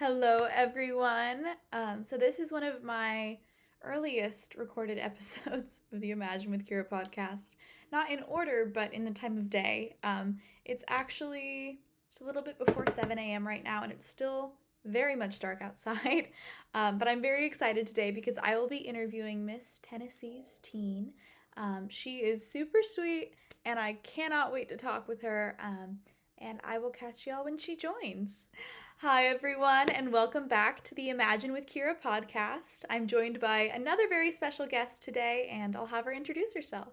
Hello, everyone. So this is one of my earliest recorded episodes of the Imagine with Keira podcast. Not in order, but in the time of day. It's actually just a little bit before 7 a.m. right now, and it's still very much dark outside. But I'm very excited today because I will be interviewing Miss Tennessee's Teen. She is super sweet, and I cannot wait to talk with her. And I will catch y'all when she joins. Hi, everyone, and welcome back to the Imagine with Keira podcast. I'm joined by another very special guest today, and I'll have her introduce herself.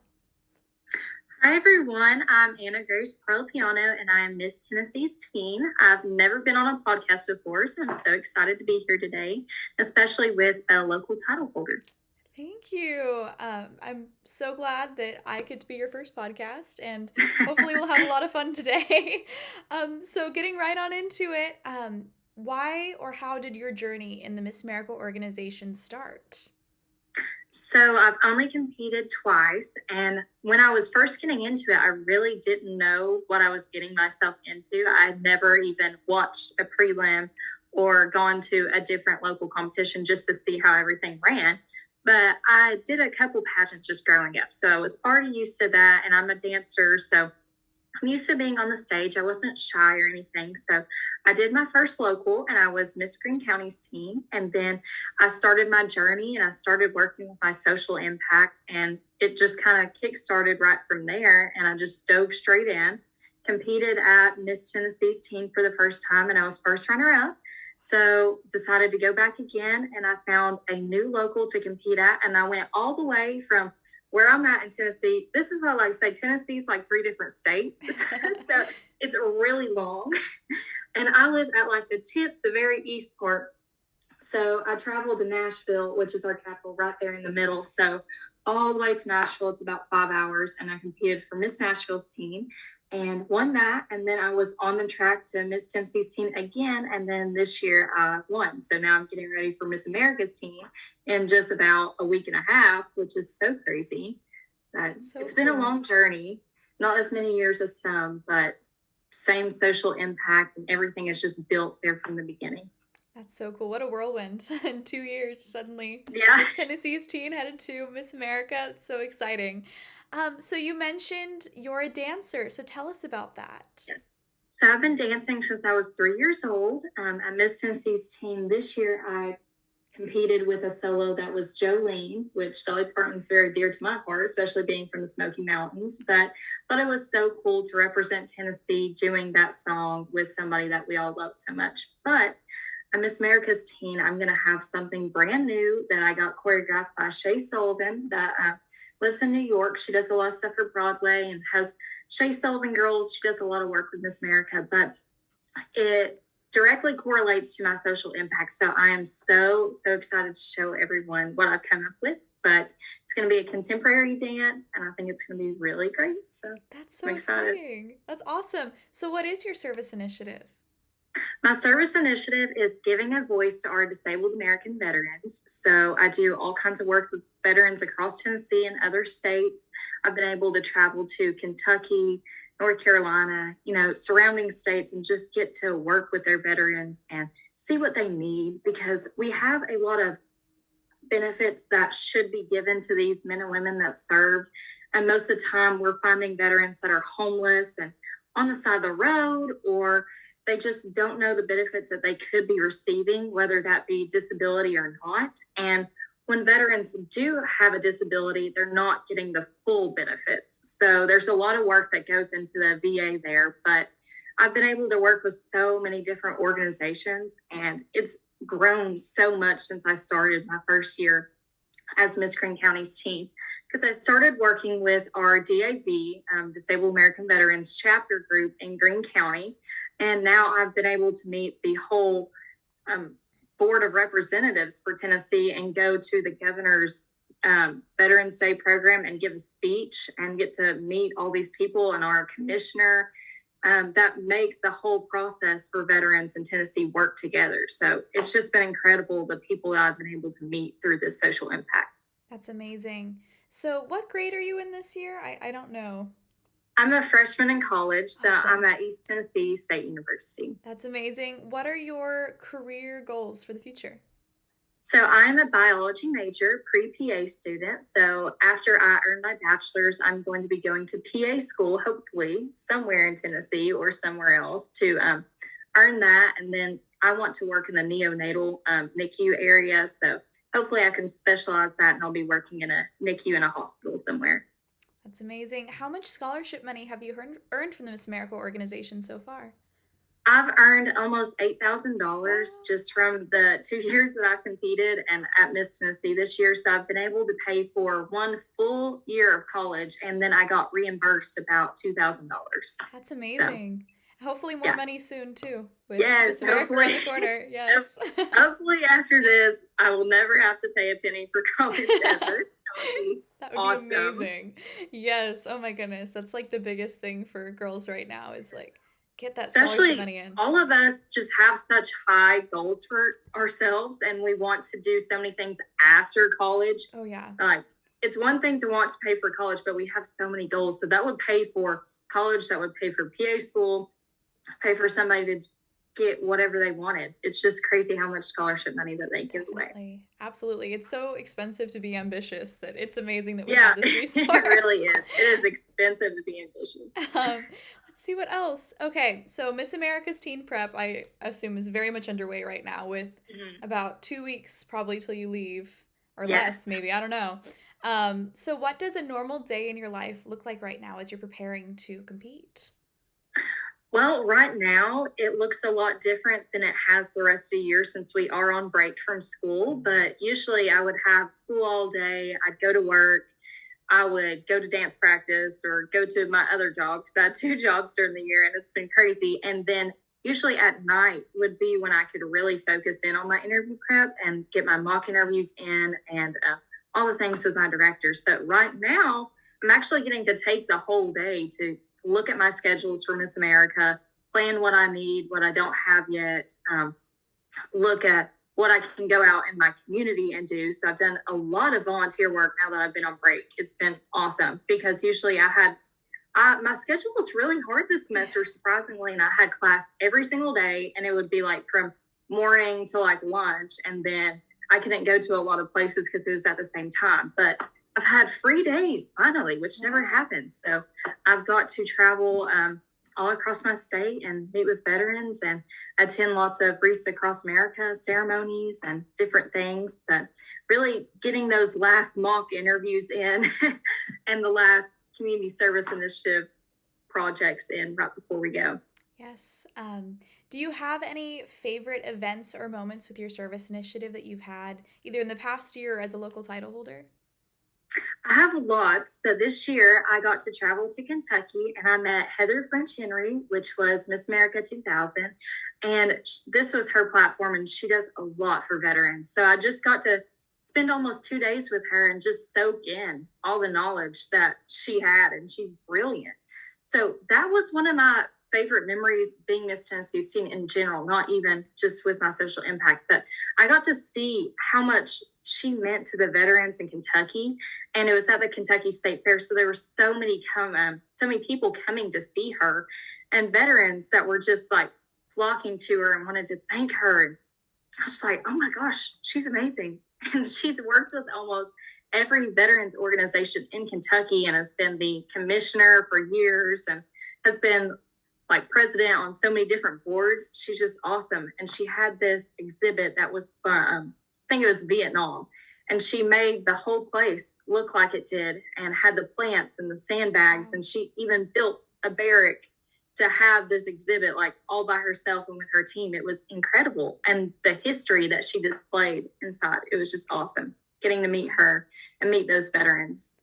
Hi, everyone. I'm Anna Grace Parlapiano, and I'm Miss Tennessee's Teen. I've never been on a podcast before, so I'm so excited to be here today, especially with a local title holder. Thank you. I'm so glad that I get to be your first podcast, and hopefully we'll have a lot of fun today. So getting right on into it, why or how did your journey in the Miss America organization start? So I've only competed twice, and when I was first getting into it, I really didn't know what I was getting myself into. I had never even watched a prelim or gone to a different local competition just to see how everything ran. But I did a couple pageants just growing up. So I was already used to that, and I'm a dancer. So I'm used to being on the stage. I wasn't shy or anything. So I did my first local, and I was Miss Greene County's Teen. And then I started my journey, and I started working with my social impact. And it just kind of kick-started right from there. And I just dove straight in, competed at Miss Tennessee's Teen for the first time, and I was first runner-up. So decided to go back again, and I found a new local to compete at, and I went all the way from where I'm at in Tennessee. This is what I like to say, Tennessee's like 3 different states. So it's really long. And I live at like the tip, the very east part. So I traveled to Nashville, which is our capital, right there in the middle. So all the way to Nashville, it's about 5 hours. And I competed for Miss Nashville's Teen and won that. And then I was on the track to Miss Tennessee's Teen again. And then this year I won. So now I'm getting ready for Miss America's Teen in just about a week and a half, which is so crazy. But it's been a long journey, not as many years as some, but same social impact, and everything is just built there from the beginning. That's so cool. What a whirlwind. In 2 years, suddenly. Yeah. Miss Tennessee's Teen headed to Miss America. It's so exciting. So you mentioned you're a dancer. So tell us about that. Yes. So I've been dancing since I was 3 years old. At Miss Tennessee's Teen this year, I competed with a solo that was Jolene, which Dolly Parton's very dear to my heart, especially being from the Smoky Mountains. But I thought it was so cool to represent Tennessee doing that song with somebody that we all love so much. But at Miss America's Teen, I'm going to have something brand new that I got choreographed by Shay Sullivan that lives in New York. She does a lot of stuff for Broadway and has Shay Sullivan Girls. She does a lot of work with Miss America, but it directly correlates to my social impact. So I am so excited to show everyone what I've come up with. But it's going to be a contemporary dance, and I think it's going to be really great. So that's so exciting. That's awesome. So what is your service initiative? My service initiative is giving a voice to our disabled American veterans. So I do all kinds of work with veterans across Tennessee and other states. I've been able to travel to Kentucky, North Carolina, surrounding states, and just get to work with their veterans and see what they need, because we have a lot of benefits that should be given to these men and women that serve. And most of the time we're finding veterans that are homeless and on the side of the road, or they just don't know the benefits that they could be receiving, whether that be disability or not. And when veterans do have a disability, they're not getting the full benefits. So there's a lot of work that goes into the VA there, but I've been able to work with so many different organizations, and it's grown so much since I started my first year as Miss Greene County's Teen, because I started working with our DAV, Disabled American Veterans chapter group in Greene County. And now I've been able to meet the whole board of representatives for Tennessee and go to the governor's Veterans Day program and give a speech and get to meet all these people and our commissioner that make the whole process for veterans in Tennessee work together. So it's just been incredible, the people that I've been able to meet through this social impact. That's amazing. So what grade are you in this year? I don't know. I'm a freshman in college, so Awesome. I'm at East Tennessee State University. That's amazing. What are your career goals for the future? So I'm a biology major, pre-PA student. So after I earn my bachelor's, I'm going to be going to PA school, hopefully somewhere in Tennessee or somewhere else to earn that. And then I want to work in the neonatal NICU area. So hopefully I can specialize that and I'll be working in a NICU in a hospital somewhere. That's amazing. How much scholarship money have you earned from the Miss America organization so far? I've earned almost $8,000 Wow. just from the 2 years that I've competed and at Miss Tennessee this year. So I've been able to pay for one full year of college, and then I got reimbursed about $2,000. That's So amazing. Hopefully more yeah, money soon too with Miss yes, America around hopefully, the corner. Yes. hopefully after this, I will never have to pay a penny for college ever. That would be That would be awesome. amazing. Yes. Oh my goodness. That's like the biggest thing for girls right now is like get that scholarship Especially money in. all of us just have such high goals for ourselves and we want to do so many things after college. Oh yeah. Like it's one thing to want to pay for college, but we have so many goals. So that would pay for college, that would pay for PA school, pay for somebody to get whatever they wanted. It's just crazy how much scholarship money that they give away. Definitely. Absolutely. It's so expensive to be ambitious that it's amazing that we Yeah, have this it really resource. is. It is expensive to be ambitious. um, let's see what else. Okay, so Miss America's Teen Prep, I assume, is very much underway right now with Mhm. about 2 weeks probably till you leave, or less, Yes. maybe. I don't know. So what does a normal day in your life look like right now as you're preparing to compete? Well, right now it looks a lot different than it has the rest of the year since we are on break from school. But usually I would have school all day. I'd go to work. I would go to dance practice or go to my other job because I had 2 jobs during the year and it's been crazy. And then usually at night would be when I could really focus in on my interview prep and get my mock interviews in and all the things with my directors. But right now, I'm actually getting to take the whole day to look at my schedules for Miss America, plan what I need, what I don't have yet, look at what I can go out in my community and do. So I've done a lot of volunteer work now that I've been on break. It's been awesome because usually my schedule was really hard this semester, surprisingly, and I had class every single day, and it would be like from morning to like lunch, and then I couldn't go to a lot of places because it was at the same time. But I've had free days finally, which never happens. So I've got to travel all across my state and meet with veterans and attend lots of Wreaths Across America ceremonies and different things. But really getting those last mock interviews in and the last community service initiative projects in right before we go. Yes. Do you have any favorite events or moments with your service initiative that you've had either in the past year or as a local title holder? I have lots, but this year I got to travel to Kentucky and I met Heather French Henry, which was Miss America 2000. And this was her platform, and she does a lot for veterans. So I just got to spend almost 2 days with her and just soak in all the knowledge that she had, and she's brilliant. So that was one of my favorite memories being Miss Tennessee Teen in general, not even just with my social impact, but I got to see how much she meant to the veterans in Kentucky, and it was at the Kentucky State Fair. So there were so many people coming to see her, and veterans that were just like flocking to her and wanted to thank her. And I was like, oh my gosh, she's amazing, and she's worked with almost every veterans organization in Kentucky and has been the commissioner for years and has been like president on so many different boards. She's just awesome. And she had this exhibit that was fun. I think it was Vietnam. And she made the whole place look like it did and had the plants and the sandbags. And she even built a barrack to have this exhibit like all by herself and with her team. It was incredible. And the history that she displayed inside, it was just awesome getting to meet her and meet those veterans.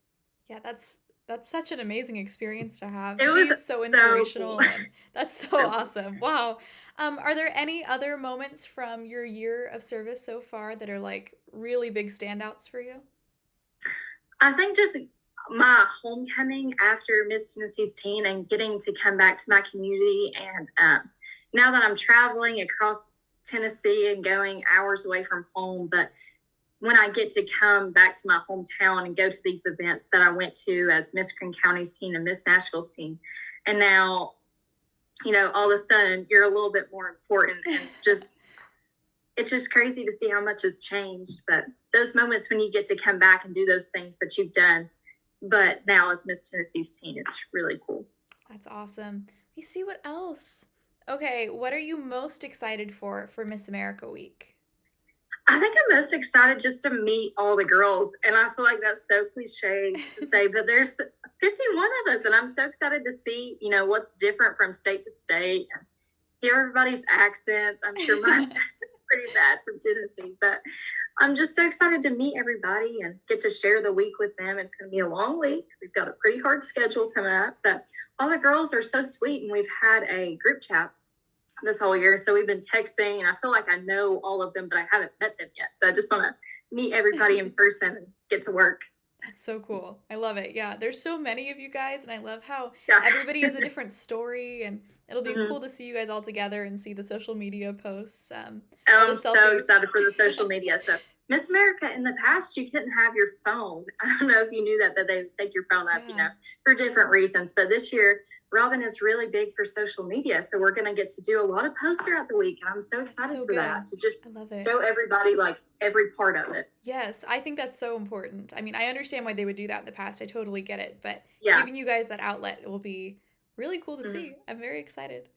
Yeah, that's such an amazing experience to have. It was She's so so inspirational cool. and that's so awesome. Wow. Are there any other moments from your year of service so far that are like really big standouts for you? I think just my homecoming after Miss Tennessee's Teen and getting to come back to my community. And now that I'm traveling across Tennessee and going hours away from home, but when I get to come back to my hometown and go to these events that I went to as Miss Greene County's team and Miss Nashville's team, and now, all of a sudden you're a little bit more important, and it's just crazy to see how much has changed. But those moments when you get to come back and do those things that you've done, but now as Miss Tennessee's team, it's really cool. That's awesome. We see what else. Okay, what are you most excited for Miss America Week? I think I'm most excited just to meet all the girls. And I feel like that's so cliche to say, but there's 51 of us, and I'm so excited to see, what's different from state to state, and hear everybody's accents. I'm sure mine's pretty bad from Tennessee, but I'm just so excited to meet everybody and get to share the week with them. It's going to be a long week. We've got a pretty hard schedule coming up, but all the girls are so sweet, and we've had a group chat this whole year. So we've been texting, and I feel like I know all of them, but I haven't met them yet. So I just want to meet everybody in person and get to work. That's so cool. I love it. Yeah, there's so many of you guys, and I love how everybody has a different story, and it'll be cool to see you guys all together and see the social media posts. I'm so excited for the social media. So Miss America, in the past, you couldn't have your phone. I don't know if you knew that they would take your phone up, for different reasons. But this year, Robin is really big for social media, so we're going to get to do a lot of posts throughout the week, and I'm so excited for that, to just show everybody, every part of it. Yes, I think that's so important. I mean, I understand why they would do that in the past. I totally get it, but giving you guys that outlet will be really cool to see. I'm very excited.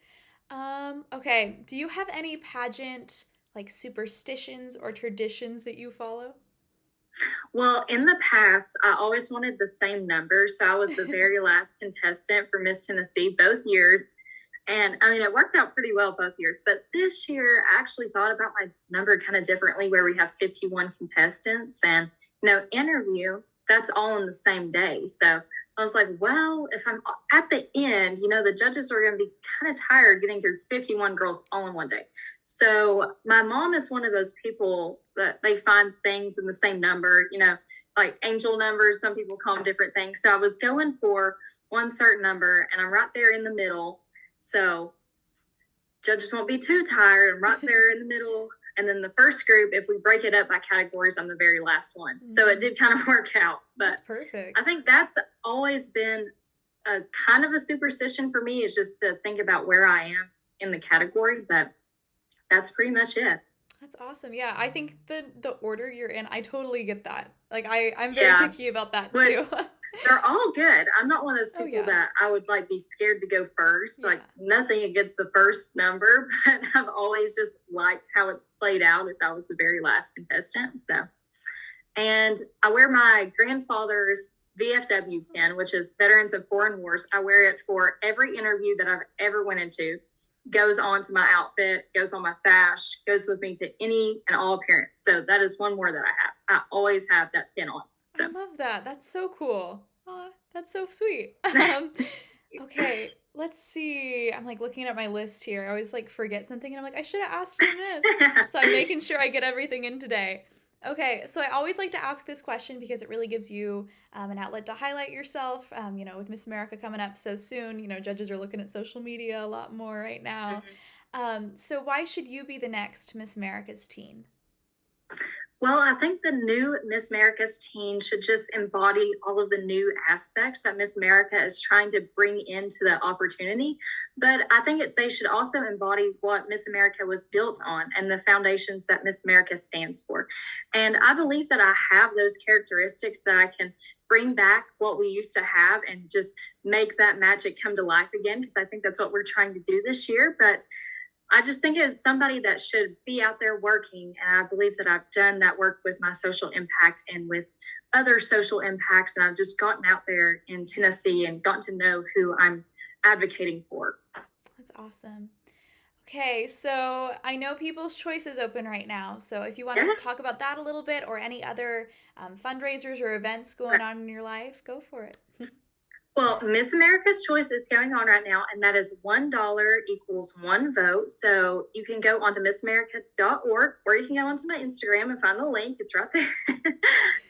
Okay, do you have any pageant, superstitions or traditions that you follow? Well, in the past, I always wanted the same number. So I was the very last contestant for Miss Tennessee both years. And I mean, it worked out pretty well both years. But this year, I actually thought about my number kind of differently, where we have 51 contestants and, interview, that's all in the same day. So I was like, well, if I'm at the end, the judges are going to be kind of tired getting through 51 girls all in one day. So my mom is one of those people that they find things in the same number, like angel numbers. Some people call them different things. So I was going for one certain number, and I'm right there in the middle. So judges won't be too tired. I'm right there in the middle. And then the first group, if we break it up by categories, I'm the very last one. Mm-hmm. So it did kind of work out. But that's perfect. I think that's always been a kind of a superstition for me, is just to think about where I am in the category. But that's pretty much it. That's awesome. Yeah, I think the order you're in, I totally get that. I'm very picky about that too. They're all good. I'm not one of those people that I would be scared to go first. Yeah. Nothing against the first number, but I've always just liked how it's played out if I was the very last contestant. So, and I wear my grandfather's VFW pin, which is Veterans of Foreign Wars. I wear it for every interview that I've ever went into. Goes on to my outfit, goes on my sash, goes with me to any and all appearance. So that is one more that I have. I always have that pin on. So. I love that. That's so cool. That's so sweet. Okay, let's see. I'm looking at my list here. I always forget something, and I'm I should have asked him this. So I'm making sure I get everything in today. Okay, so I always like to ask this question because it really gives you an outlet to highlight yourself. With Miss America coming up so soon, judges are looking at social media a lot more right now. Mm-hmm. So why should you be the next Miss America's teen? Well, I think the new Miss America's teen should just embody all of the new aspects that Miss America is trying to bring into the opportunity. But I think they should also embody what Miss America was built on and the foundations that Miss America stands for. And I believe that I have those characteristics that I can bring back what we used to have and just make that magic come to life again, because I think that's what we're trying to do this year. But I just think it's somebody that should be out there working. And I believe that I've done that work with my social impact and with other social impacts. And I've just gotten out there in Tennessee and gotten to know who I'm advocating for. That's awesome. Okay, so I know People's Choice is open right now. So if you want to talk about that a little bit, or any other fundraisers or events going on in your life, go for it. Well, Miss America's Choice is going on right now, and that is $1 equals one vote. So you can go onto missamerica.org, or you can go onto my Instagram and find the link. It's right there.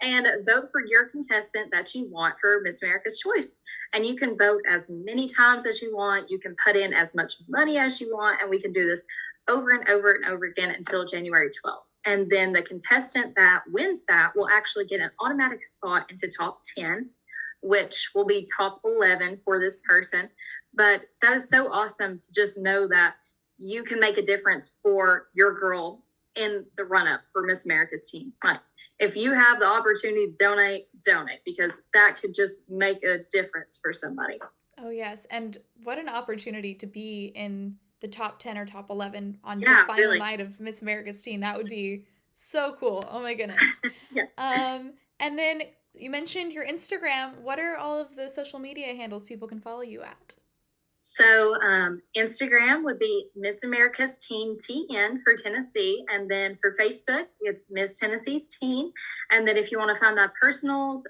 And vote for your contestant that you want for Miss America's Choice. And you can vote as many times as you want. You can put in as much money as you want, and we can do this over and over and over again until January 12th. And then the contestant that wins that will actually get an automatic spot into top 10, which will be top 11 for this person. But that is so awesome to just know that you can make a difference for your girl in the run up for Miss America's team. Like, if you have the opportunity to donate, because that could just make a difference for somebody. Oh, yes. And what an opportunity to be in the top 10 or top 11 on the final really. night of Miss America's Teen. That would be so cool. Oh my goodness. And then you mentioned your Instagram. What are all of the social media handles people can follow you at? So Instagram would be Miss America's Teen TN for Tennessee. And then for Facebook, it's Miss Tennessee's Teen. And then if you want to find my personals,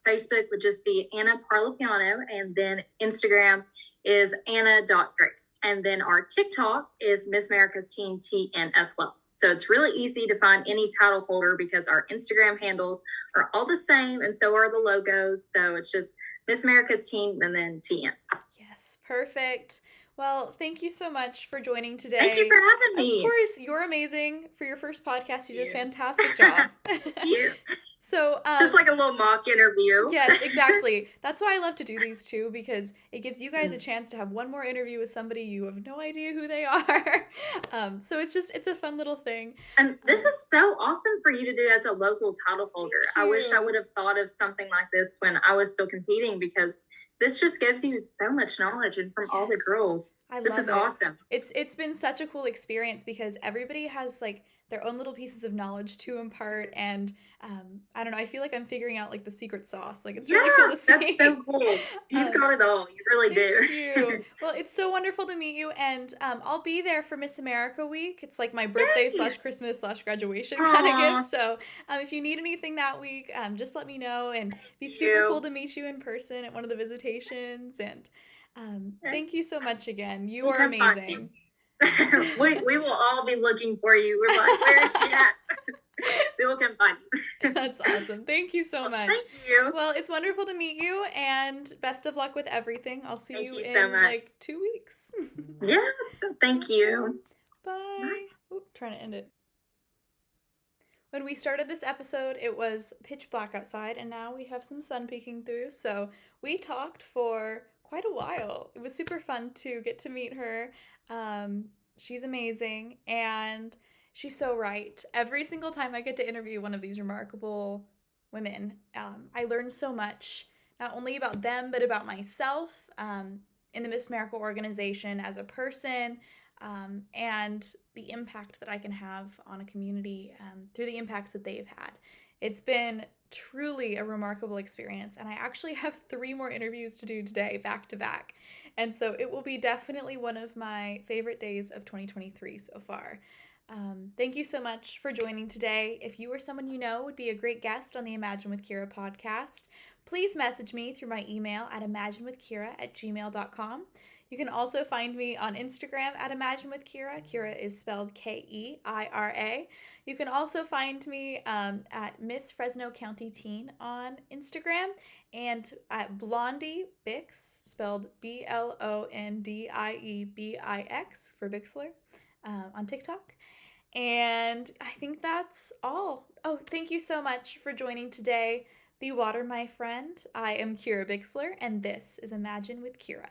Facebook would just be Anna Parlapiano. And then Instagram is Anna.Grace. And then our TikTok is Miss America's Teen TN as well. So it's really easy to find any title holder because our Instagram handles are all the same. And so are the logos. So it's just Miss America's Teen and then TN. Perfect. Well, thank you so much for joining today. Thank you for having me. Of course, you're amazing. For your first podcast, you did a fantastic job. Thank you. So, just like a little mock interview. Yes, exactly. That's why I love to do these too, because it gives you guys a chance to have one more interview with somebody you have no idea who they are. So it's a fun little thing. And this is so awesome for you to do as a local title holder. I wish I would have thought of something like this when I was still competing, because this just gives you so much knowledge and from all the girls. This is awesome. It's been such a cool experience because everybody has like their own little pieces of knowledge to impart, and I don't know, I feel like I'm figuring out like the secret sauce. Like it's really cool to see. That's so cool. You've got it all. You really do. Thank you. Well, it's so wonderful to meet you, and I'll be there for Miss America week. It's like my birthday / Christmas / graduation kind of gift. So if you need anything that week, just let me know, and it'd be super cool to meet you in person at one of the visitations. And thank you so much again. You are amazing. We will all be looking for you. We're like, where is she at? We will come find you. That's awesome. Thank you so much. Thank you. Well, it's wonderful to meet you, and best of luck with everything. I'll see you in so like 2 weeks. Yes. Thank you. Bye. Oop, trying to end it. When we started this episode, it was pitch black outside, and now we have some sun peeking through. So we talked for quite a while. It was super fun to get to meet her. She's amazing, and she's so right. Every single time I get to interview one of these remarkable women, I learn so much, not only about them, but about myself in the Miss America organization as a person, and the impact that I can have on a community through the impacts that they've had. It's been truly a remarkable experience, and I actually have 3 more interviews to do today, back to back. And so it will be definitely one of my favorite days of 2023 so far. Thank you so much for joining today. If you or someone you know would be a great guest on the Imagine with Keira podcast, please message me through my email at imaginewithkeira@gmail.com. You can also find me on Instagram at Imagine with Keira. Keira is spelled Keira. You can also find me at Miss Fresno County Teen on Instagram, and at Blondie Bix, spelled BLONDIEBIX for Bixler, on TikTok. And I think that's all. Oh, thank you so much for joining today. Be water, my friend. I am Keira Bixler, and this is Imagine with Keira.